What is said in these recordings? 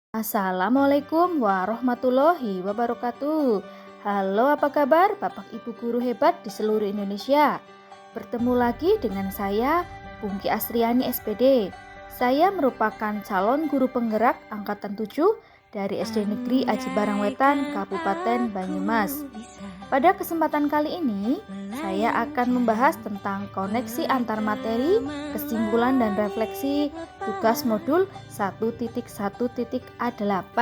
Assalamualaikum warahmatullahi wabarakatuh. Halo, apa kabar Bapak Ibu guru hebat di seluruh Indonesia? Bertemu lagi dengan saya, Pungki Astriani SPD. Saya merupakan calon guru penggerak angkatan 7 dari SD Negeri Aji Barangwetan, Kabupaten Banyumas. Pada kesempatan kali ini, saya akan membahas tentang koneksi antar materi, kesimpulan dan refleksi tugas modul 1.1.A8.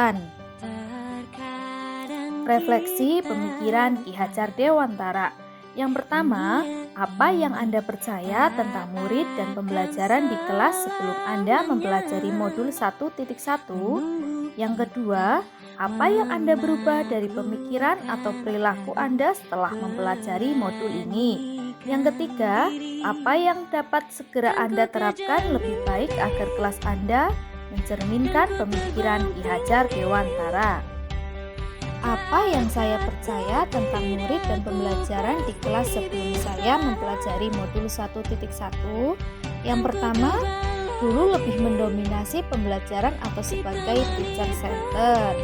Refleksi pemikiran Ki Hajar Dewantara. Yang pertama, apa yang Anda percaya tentang murid dan pembelajaran di kelas sebelum Anda mempelajari modul 1.1? Yang kedua, apa yang Anda berubah dari pemikiran atau perilaku Anda setelah mempelajari modul ini? Yang ketiga, apa yang dapat segera Anda terapkan lebih baik agar kelas Anda mencerminkan pemikiran Ki Hajar Dewantara? Apa yang saya percaya tentang murid dan pembelajaran di kelas sebelum saya mempelajari modul 1.1? Yang pertama, guru lebih mendominasi pembelajaran atau sebagai teacher center.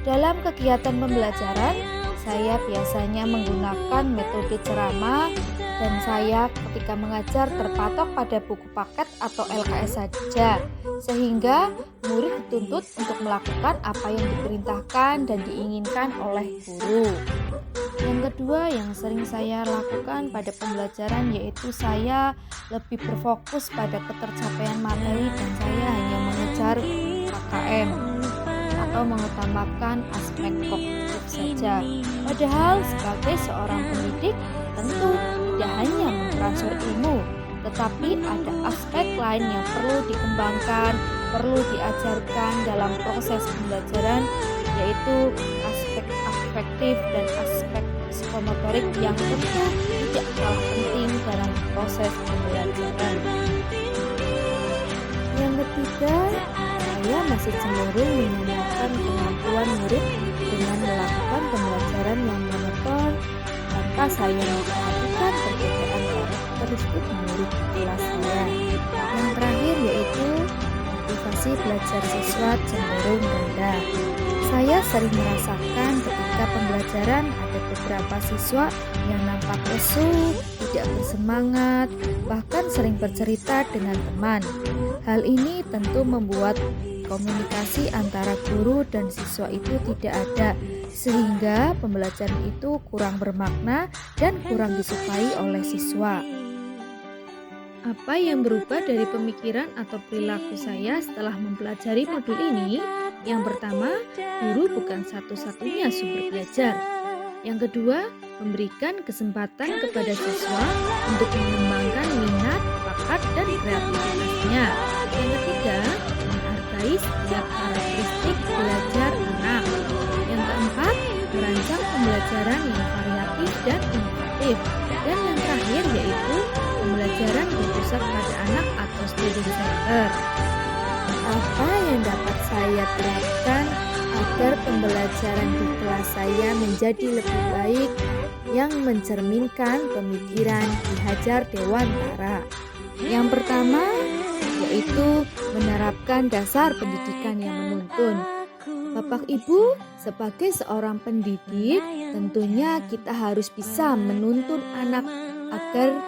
Dalam kegiatan pembelajaran, saya biasanya menggunakan metode ceramah dan saya ketika mengajar terpatok pada buku paket atau LKS saja, sehingga murid dituntut untuk melakukan apa yang diperintahkan dan diinginkan oleh guru. Yang kedua yang sering saya lakukan pada pembelajaran yaitu saya lebih berfokus pada ketercapaian materi dan saya hanya mengejar KKM atau mengutamakan aspek kognitif saja. Padahal sebagai seorang pendidik tentu tidak hanya mentransfer ilmu, tetapi ada aspek lain yang perlu dikembangkan, perlu diajarkan dalam proses pembelajaran, yaitu aspek afektif dan aspek psikomotorik yang tentu tidak kalah penting dalam proses pembelajaran. Yang ketiga, saya masih cenderung menggunakan kemampuan murid dengan melakukan pembelajaran yang monoton tanpa saya memperhatikan perbedaan karakteristik murid di kelas saya. Yang terakhir yaitu motivasi belajar siswa cenderung rendah. Saya sering merasakan ketika pembelajaran ada beberapa siswa yang nampak lesu, tidak bersemangat, bahkan sering bercerita dengan teman. Hal ini tentu membuat komunikasi antara guru dan siswa itu tidak ada, sehingga pembelajaran itu kurang bermakna dan kurang disukai oleh siswa. Apa yang berubah dari pemikiran atau perilaku saya setelah mempelajari modul ini? Yang pertama, guru bukan satu-satunya sumber belajar. Yang kedua, memberikan kesempatan kepada siswa untuk mengembangkan minat, bakat, dan kreativitasnya. Yang ketiga, menghargai setiap karakteristik belajar anak. Yang keempat, merancang pembelajaran yang variatif dan inovatif. Dan yang terakhir yaitu pembelajaran berpusat pada anak atau student center. Apa yang dapat saya terapkan agar pembelajaran di kelas saya menjadi lebih baik yang mencerminkan pemikiran Ki Hajar Dewantara? Yang pertama yaitu menerapkan dasar pendidikan yang menuntun. Bapak Ibu, sebagai seorang pendidik, tentunya kita harus bisa menuntun anak agar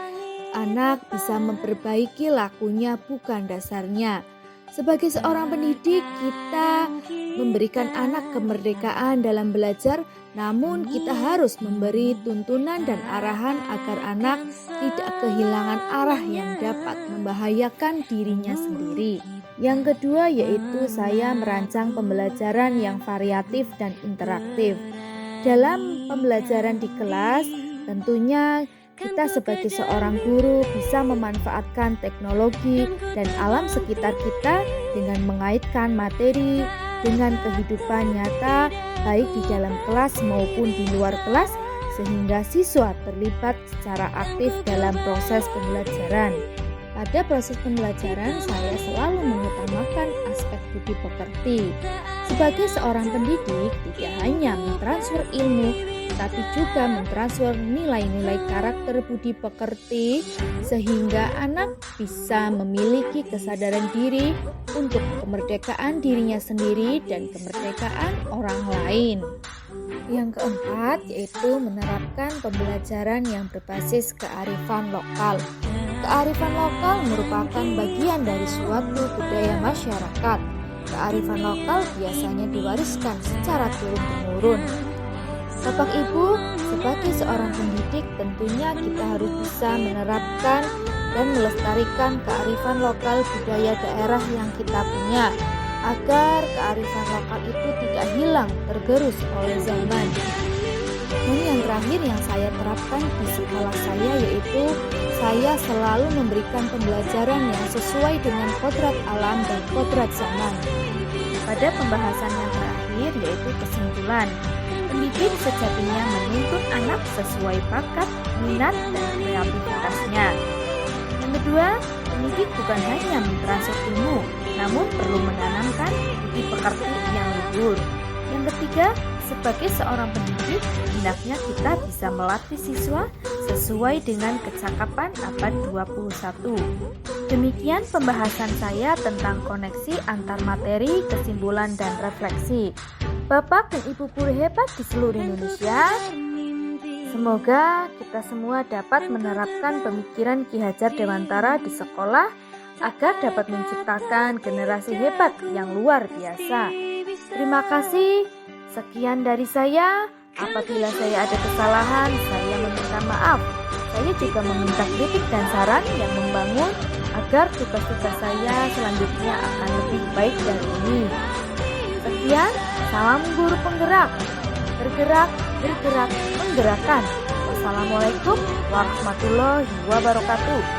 anak bisa memperbaiki lakunya bukan dasarnya. Sebagai seorang pendidik, kita memberikan anak kemerdekaan dalam belajar, namun kita harus memberi tuntunan dan arahan agar anak tidak kehilangan arah yang dapat membahayakan dirinya sendiri. Yang kedua yaitu saya merancang pembelajaran yang variatif dan interaktif. Dalam pembelajaran di kelas, tentunya kita sebagai seorang guru bisa memanfaatkan teknologi dan alam sekitar kita dengan mengaitkan materi dengan kehidupan nyata baik di dalam kelas maupun di luar kelas sehingga siswa terlibat secara aktif dalam proses pembelajaran. Pada proses pembelajaran saya selalu mengutamakan aspek budi pekerti. Sebagai seorang pendidik, tidak hanya mentransfer ilmu, tapi juga mentransfer nilai-nilai karakter budi pekerti sehingga anak bisa memiliki kesadaran diri untuk kemerdekaan dirinya sendiri dan kemerdekaan orang lain. Yang keempat yaitu menerapkan pembelajaran yang berbasis kearifan lokal. Kearifan lokal merupakan bagian dari suatu budaya masyarakat. Kearifan lokal biasanya diwariskan secara turun-temurun. Bapak Ibu, sebagai seorang pendidik tentunya kita harus bisa menerapkan dan melestarikan kearifan lokal budaya daerah yang kita punya agar kearifan lokal itu tidak hilang tergerus oleh zaman. Dan yang terakhir yang saya terapkan di sekolah saya yaitu saya selalu memberikan pembelajaran yang sesuai dengan kodrat alam dan kodrat zaman. Pada pembahasan yang terakhir yaitu kesimpulan, pendidik sejatinya menuntut anak sesuai bakat, minat, dan kreativitasnya. Yang kedua, pendidik bukan hanya mentransfer ilmu, namun perlu menanamkan budi pekerti yang luhur. Yang ketiga, sebagai seorang pendidik, hendaknya kita bisa melatih siswa sesuai dengan kecakapan abad 21. Demikian pembahasan saya tentang koneksi antar materi, kesimpulan, dan refleksi. Bapak dan Ibu guru hebat di seluruh Indonesia, semoga kita semua dapat menerapkan pemikiran Ki Hajar Dewantara di sekolah agar dapat menciptakan generasi hebat yang luar biasa. Terima kasih. Sekian dari saya. Apabila saya ada kesalahan, saya meminta maaf. Saya juga meminta kritik dan saran yang membangun agar tugas-tugas saya selanjutnya akan lebih baik dari ini. Sekian, salam guru penggerak. Bergerak, bergerak, menggerakkan. Wassalamualaikum warahmatullahi wabarakatuh.